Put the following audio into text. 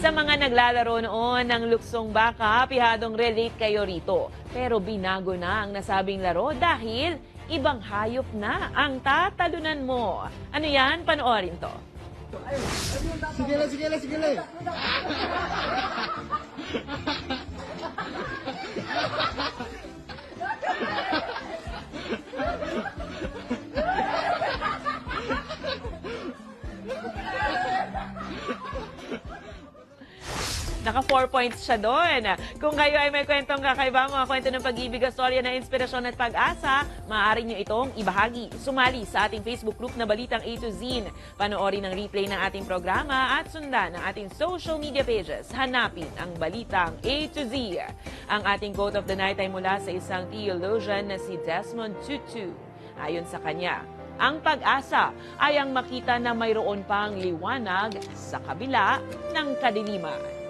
Sa mga naglalaro noon ng luksong baka, pihadong relate kayo rito. Pero binago na ang nasabing laro dahil ibang hayop na ang tatalunan mo. Ano yan? Panoorin to. Sige lang. Naka 4 points siya doon. Kung kayo ay may kwentong kakaiba, mga kwento ng pag-ibig, storya na inspirasyon at pag-asa, maaari nyo itong ibahagi. Sumali sa ating Facebook group na Balitang A to Z. Panoorin ang replay ng ating programa at sundan ang ating social media pages. Hanapin ang Balitang A to Z. Ang ating quote of the night ay mula sa isang theologian na si Desmond Tutu. Ayon sa kanya, ang pag-asa ay ang makita na mayroon pang liwanag sa kabila ng kadiliman.